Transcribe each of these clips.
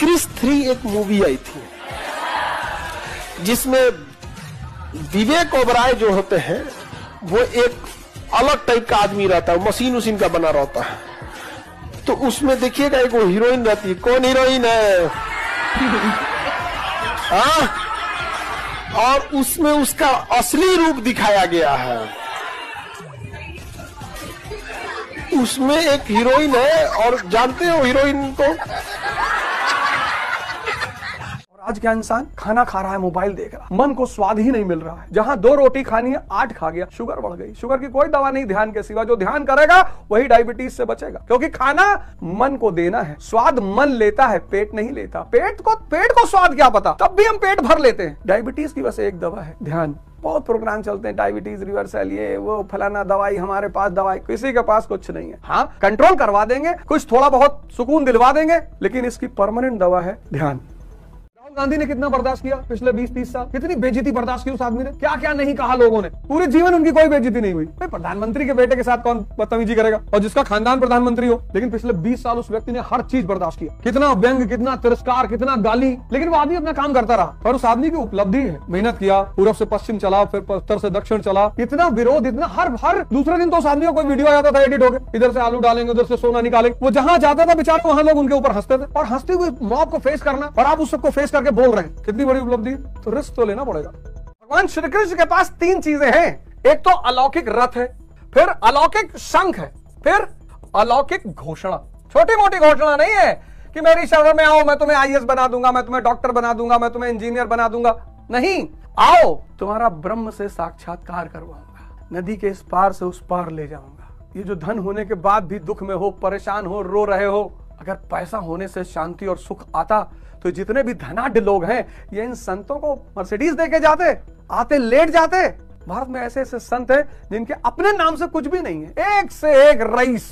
Chris 3 एक movie आई थी जिसमें विवेक ओबराय जो होते हैं वो एक अलग टाइप का आदमी रहता है, मशीन उसीन का बना रहता है। तो उसमें देखिएगा एक वो हीरोइन रहती है। कौन हीरोइन है? और उसमें उसका असली रूप दिखाया गया है। उसमें एक हीरोइन है और जानते हो हीरोइन को? आज क्या इंसान खाना खा रहा है, मोबाइल देख रहा है, मन को स्वाद ही नहीं मिल रहा है। जहां 2 रोटी खानी है 8 खा गया, शुगर बढ़ गई। शुगर की कोई दवा नहीं ध्यान के सिवा। जो ध्यान करेगा वही डायबिटीज से बचेगा, क्योंकि खाना मन को देना है। स्वाद मन लेता है, पेट नहीं लेता। पेट को स्वाद क्या पता, तब भी हम पेट भर लेते हैं। डायबिटीज की बस एक दवा है, ध्यान। बहुत प्रोग्राम चलते हैं, डायबिटीज रिवर्सल, ये वो फलाना दवाई, हमारे पास दवाई। किसी के पास कुछ नहीं है। हाँ, कंट्रोल करवा देंगे, कुछ थोड़ा बहुत सुकून दिलवा देंगे, लेकिन इसकी परमानेंट दवा है ध्यान। गांधी ने कितना बर्दाश्त किया पिछले 20-30 साल? कितनी बेइज्जती बर्दाश्त की उस आदमी ने? क्या क्या नहीं कहा लोगों ने। पूरे जीवन उनकी कोई बेइज्जती नहीं हुई। प्रधानमंत्री के बेटे के साथ कौन बदतमीजी करेगा, और जिसका खानदान प्रधानमंत्री हो। लेकिन पिछले 20 साल उस व्यक्ति ने हर चीज बर्दाश्त किया। कितना व्यंग, कितना तिरस्कार, कितना गाली, लेकिन वो आदमी अपना काम करता रहा। और उस आदमी की उपलब्धि है, मेहनत किया, पूर्व से पश्चिम चला, फिर उत्तर से दक्षिण चला। इतना विरोध, इतना हर दूसरे दिन तो उस आदमी का कोई वीडियो आता था एडिट होकर, इधर से आलू डालेंगे, उधर से सोना निकालेंगे। वो जहां जाता था बेचारे, वहां लोग उनके ऊपर हंसते थे। और हंसते हुए मॉब को फेस करना, और आप उस सबको फेस करके बोल रहे हैं, बड़ी उपलब्धि। तो रिस्क तो लेना पड़ेगा। भगवान श्री कृष्ण के पास 3 चीजें हैं। एक तो अलौकिक रथ है, फिर अलौकिक शंख है, फिर अलौकिक घोषणा। छोटी मोटी घोषणा नहीं है कि मेरी शरण में आओ, मैं तुम्हें आईएएस बना दूंगा, मैं तुम्हें डॉक्टर बना दूंगा, मैं तुम्हें इंजीनियर बना दूंगा। नहीं, आओ तुम्हारा ब्रह्म से साक्षात्कार करवाऊंगा, नदी के इस पार से उस पार ले जाऊंगा। ये जो धन होने के बाद भी दुख में हो, परेशान हो, रो रहे हो, अगर पैसा होने से शांति और सुख आता तो जितने भी धनाढ्य लोग हैं ये इन संतों को मर्सिडीज देके जाते, आते लेट जाते। भारत में ऐसे ऐसे संत हैं जिनके अपने नाम से कुछ भी नहीं है, एक से एक रईस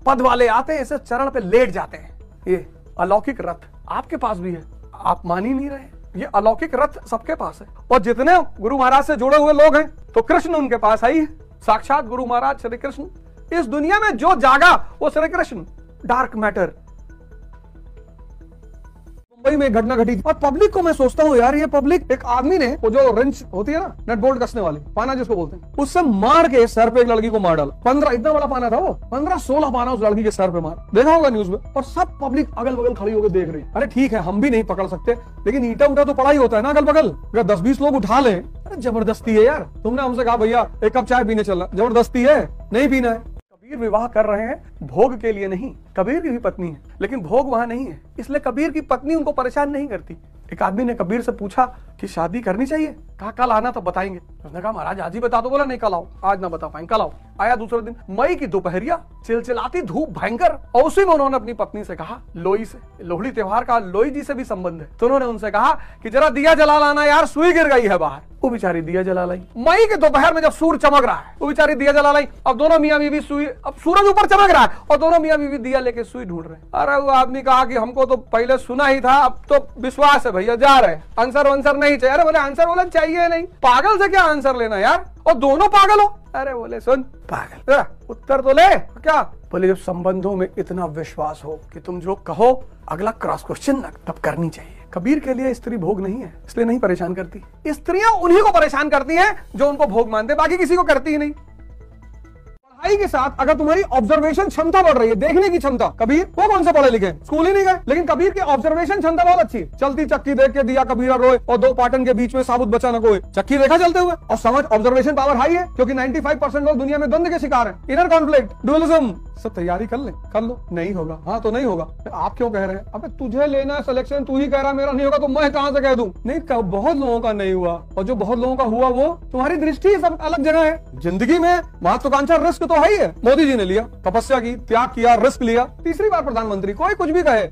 पद वाले आते हैं, ऐसे चरण पे लेट जाते हैं। ये अलौकिक रथ आपके पास भी है, आप मान ही नहीं रहे। ये अलौकिक रथ सबके पास है। और जितने गुरु महाराज से जुड़े हुए लोग हैं तो कृष्ण उनके पास आई है, साक्षात गुरु महाराज श्री कृष्ण। इस दुनिया में जो जागा वो श्री कृष्ण, डार्क मैटर। मुंबई में एक घटना घटी और पब्लिक को मैं सोचता हूँ यार, ये पब्लिक, एक आदमी ने वो जो रिंच होती है ना, नट बोल्ट कसने वाली, पाना जिसको बोलते हैं, उससे मार के सर पे एक लड़की को मार डाला। 15, इतना बड़ा पाना था वो, 15-16 पाना उस लड़की के सर पे मार। देखा होगा न्यूज में। और सब पब्लिक अगल बगल खड़ी होकर देख रही है। अरे ठीक है, हम भी नहीं पकड़ सकते, लेकिन ईटा उठा तो पड़ा ही होता है ना अगल बगल। अगर 10-20 लोग उठा ले, अरे जबरदस्ती है यार। तुमने हमसे कहा भैया एक कप चाय पीने चलना, जबरदस्ती है, नहीं पीना है। कबीर विवाह कर रहे हैं भोग के लिए नहीं। कबीर की भी पत्नी है, लेकिन भोग वहां नहीं है, इसलिए कबीर की पत्नी उनको परेशान नहीं करती। एक आदमी ने कबीर से पूछा कि शादी करनी चाहिए? कहा कल आना तो बताएंगे। उसने कहा महाराज आज ही बता दो। बोला नहीं कल आओ, आज ना बता पाएंगे, कल आओ। आया दूसरे दिन, मई की दोपहरिया, चिलचिलाती धूप भयंकर, और उसी में उन्होंने अपनी पत्नी से कहा, लोई से, लोहड़ी त्योहार का लोई जी से भी संबंध है, तो उन्होंने उनसे कहा कि जरा दिया जला लाना यार, सुई गिर गई है बाहर। वो बेचारी दिया जला लाई। मई के दोपहर में जब सूर्य चमक रहा है, वो बेचारी दिया जला लाई। अब दोनों मियां बीवी सुई, अब सूरज ऊपर चमक रहा है और दोनों मियां बीवी दिया लेके सुई ढूंढ रहे हैं। अरे वो आदमी कहा कि हमको तो पहले सुना ही था, अब तो विश्वास है भैया, जा रहे, आंसर वंसर नहीं चाहिए। अरे बोले आंसर बोले चाहिए नहीं, पागल से क्या आंसर लेना यार, और दोनों पागल हो। अरे बोले सुन पागल, उत्तर तो ले। क्या बोले, जब संबंधों में इतना विश्वास हो कि तुम जो कहो अगला क्रॉस क्वेश्चन न तब करनी चाहिए। कबीर के लिए स्त्री भोग नहीं है, इसलिए नहीं परेशान करती। स्त्रियां उन्हीं को परेशान करती हैं जो उनको भोग मानते, बाकी किसी को करती ही नहीं। पढ़ाई के साथ अगर तुम्हारी ऑब्जर्वेशन क्षमता बढ़ रही है, देखने की क्षमता, कबीर वो कौन से पढ़े लिखे, स्कूल ही नहीं गए, लेकिन कबीर की ऑब्जर्वेशन क्षमता बहुत अच्छी है। चलती चक्की देख के दिया कबीरा रोए और 2 पाटन के बीच में साबुत बचा न कोई। चक्की देखा चलते हुए, और समझ, ऑब्जर्वेशन पावर हाई है, क्योंकि 95% लोग दुनिया में द्वंद के शिकार हैं, इनर कॉन्फ्लिक्ट, डुअलिज्म। सब तैयारी कर ले, कर लो, नहीं होगा, हाँ तो नहीं होगा। आप क्यों कह रहे हैं? अबे तुझे लेना है सिलेक्शन, तू ही कह रहा है मेरा नहीं होगा, तो मैं कहां से कह दूं? नहीं, बहुत लोगों का नहीं हुआ, और जो बहुत लोगों का हुआ वो तुम्हारी दृष्टि सब अलग जगह है। जिंदगी में महत्वाकांक्षा रिस्क तो है ही है। मोदी जी ने लिया, तपस्या की, त्याग किया, रिस्क लिया, तीसरी बार प्रधानमंत्री। कोई कुछ भी कहे,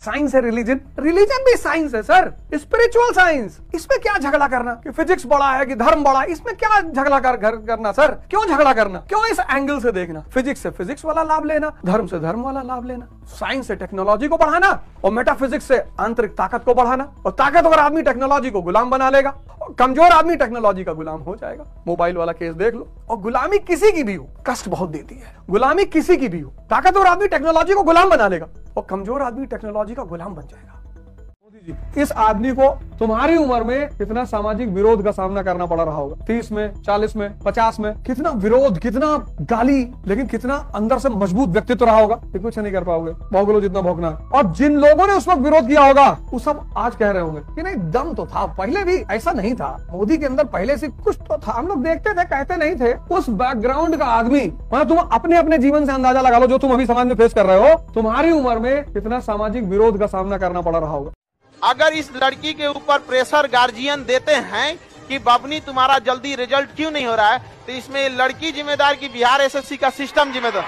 साइंस है रिलीजन, रिलीजन भी साइंस है सर, स्पिरिचुअल साइंस। इसमें क्या झगड़ा करना कि फिजिक्स बड़ा है कि धर्म बड़ा है, इसमें क्या झगड़ा करना सर? क्यों झगड़ा करना? क्यों इस एंगल से देखना? फिजिक्स से फिजिक्स वाला लाभ लेना, धर्म से धर्म वाला लाभ लेना, साइंस से टेक्नोलॉजी को बढ़ाना, और मेटाफिजिक्स से आंतरिक ताकत को बढ़ाना। और ताकतवर आदमी टेक्नोलॉजी को गुलाम बना लेगा, और कमजोर आदमी टेक्नोलॉजी का गुलाम हो जाएगा। मोबाइल वाला केस देख लो। और गुलामी किसी की भी हो, कष्ट बहुत देती है। गुलामी किसी की भी हो, ताकतवर आदमी टेक्नोलॉजी को गुलाम बना लेगा और कमजोर आदमी टेक्नोलॉजी का गुलाम बन जाएगा। इस आदमी को तुम्हारी उम्र में कितना सामाजिक विरोध का सामना करना पड़ रहा होगा, 30 में, 40 में, 50 में, कितना विरोध, कितना गाली, लेकिन कितना अंदर से मजबूत व्यक्तित्व रहा होगा कि कुछ नहीं कर पाओगे, भौंक लो जितना भौंकना है। और जिन लोगों ने उस वक्त विरोध किया होगा वो सब आज कह रहे होंगे कि नहीं, दम तो था, पहले भी ऐसा नहीं था, मोदी के अंदर पहले से कुछ तो था, हम लोग देखते थे, कहते नहीं थे। उस बैकग्राउंड का आदमी, मतलब तुम अपने अपने जीवन से अंदाजा लगा लो, जो तुम अभी समाज में फेस कर रहे हो, तुम्हारी उम्र में कितना सामाजिक विरोध का सामना करना पड़ रहा होगा। अगर इस लड़की के ऊपर प्रेशर गार्जियन देते हैं कि बबनी तुम्हारा जल्दी रिजल्ट क्यों नहीं हो रहा है, तो इसमें लड़की जिम्मेदार की बिहार एसएससी का सिस्टम जिम्मेदार।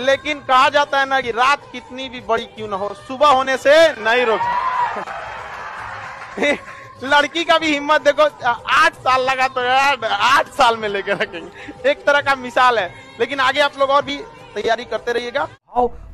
लेकिन कहा जाता है ना कि रात कितनी भी बड़ी क्यों ना हो, सुबह होने से नहीं रोक। लड़की का भी हिम्मत देखो, 8 साल लगा तो यार 8 साल में लेकर रखेंगे, एक तरह का मिसाल है। लेकिन आगे आप लोग और भी तैयारी करते रहिएगा।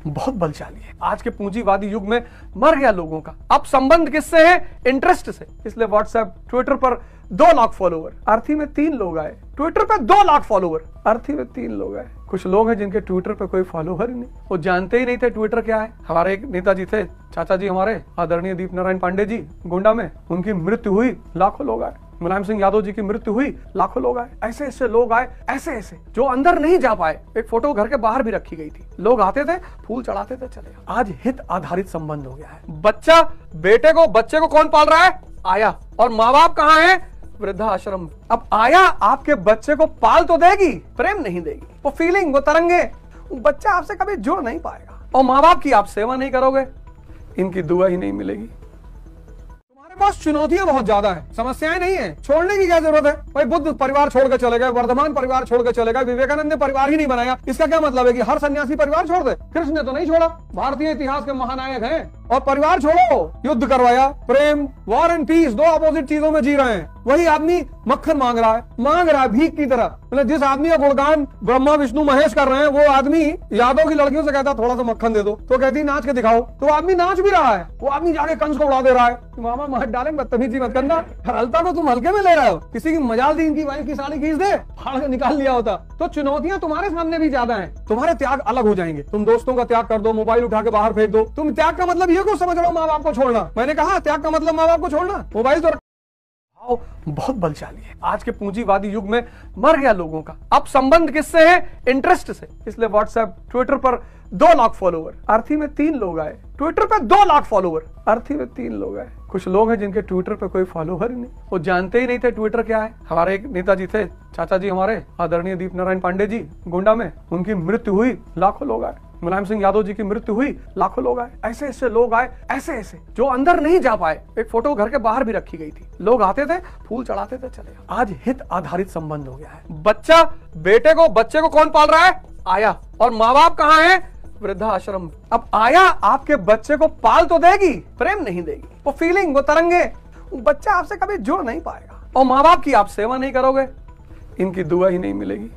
बहुत बलशाली है। आज के पूंजीवादी युग में मर गया लोगों का। अब संबंध किससे है? इंटरेस्ट से। इसलिए व्हाट्सएप, ट्विटर पर 2 लाख फॉलोवर, अर्थी में 3 लोग आए। ट्विटर पे 2 लाख फॉलोवर, अर्थी में 3 लोग आए। कुछ लोग हैं जिनके ट्विटर पे कोई फॉलोवर ही नहीं, वो जानते ही नहीं थे ट्विटर क्या है। हमारे एक नेताजी थे, चाचा जी हमारे आदरणीय दीप नारायण पांडे जी, गोंडा में, उनकी मृत्यु हुई, लाखों लोग आए। मुलायम सिंह यादव जी की मृत्यु हुई, लाखों लोग आए। ऐसे ऐसे लोग आए, ऐसे ऐसे जो अंदर नहीं जा पाए। एक फोटो घर के बाहर भी रखी गई थी, लोग आते थे, फूल चढ़ाते थे, चले। आज हित आधारित संबंध हो गया है। बच्चा, बच्चे को कौन पाल रहा है? आया। और माँ बाप कहाँ है? वृद्धाश्रम। अब आया आपके बच्चे को पाल तो देगी, प्रेम नहीं देगी, वो फीलिंग, वो तरंगे, बच्चा आपसे कभी जुड़ नहीं पाएगा। और माँ बाप की आप सेवा नहीं करोगे, इनकी दुआ ही नहीं मिलेगी। पास चुनौतियां बहुत ज्यादा है, समस्याएं नहीं है। छोड़ने की क्या जरूरत है? भाई बुद्ध परिवार छोड़ के चले गए, वर्धमान परिवार छोड़ के चले गए, विवेकानंद ने परिवार ही नहीं बनाया। इसका क्या मतलब है कि हर सन्यासी परिवार छोड़ दे? कृष्ण ने तो नहीं छोड़ा, भारतीय इतिहास के महानायक हैं। और परिवार छोड़ो, युद्ध करवाया, प्रेम, वॉर एंड पीस, 2 अपोजिट चीजों में जी रहे हैं। वही आदमी मक्खन मांग रहा है भीख की तरह। मतलब जिस आदमी का गुणगान ब्रह्मा विष्णु महेश कर रहे हैं, वो आदमी यादव की लड़कियों से कहता थोड़ा सा मक्खन दे दो, तो कहती नाच के दिखाओ। तो आदमी नाच भी रहा है, वो आदमी जाके कंस को उड़ा दे रहा है। मामा मार डालेंगे, बदतमीजी मत करना। हल्का तो तुम हल्के में ले रहे हो। किसी की मजाल थी इनकी वाइफ की साड़ी खींच दे, फाड़ के निकाल लिया होता। तो चुनौतियां तुम्हारे सामने भी ज्यादा है, तुम्हारे त्याग अलग हो जाएंगे। तुम दोस्तों का त्याग कर दो, मोबाइल उठा के बाहर फेंक दो। तुम त्याग का मतलब ये क्यों समझ रहे हो? माँ बाप को छोड़ना। मैंने कहा त्याग का मतलब माँ बाप को छोड़ना, मोबाइल तो बहुत बलशाली है। आज के पूंजीवादी युग में मर गया लोगों का। अब संबंध किससे है? इंटरेस्ट से। इसलिए व्हाट्सएप, ट्विटर पर 2 लाख फॉलोवर, अर्थी में 3 लोग आए। ट्विटर पे 2 लाख फॉलोवर, अर्थी में 3 लोग आए। कुछ लोग हैं जिनके ट्विटर पे कोई फॉलोवर ही नहीं, वो जानते ही नहीं थे ट्विटर क्या है। हमारे एक नेताजी थे, चाचा जी हमारे आदरणीय दीप नारायण पांडे जी, गोंडा में, उनकी मृत्यु हुई, लाखों लोग आए। मुलायम सिंह यादव जी की मृत्यु हुई, लाखों लोग आए। ऐसे ऐसे लोग आए, ऐसे ऐसे जो अंदर नहीं जा पाए। एक फोटो घर के बाहर भी रखी गई थी, लोग आते थे, फूल चढ़ाते थे, चले। आज हित आधारित संबंध हो गया है। बच्चा, बच्चे को कौन पाल रहा है? आया। और माँ बाप कहाँ है? वृद्धाश्रम। अब आया आपके बच्चे को पाल तो देगी, प्रेम नहीं देगी, वो फीलिंग, वो तरंगे, बच्चा आपसे कभी जुड़ नहीं पाएगा। और माँ बाप की आप सेवा नहीं करोगे, इनकी दुआ ही नहीं मिलेगी।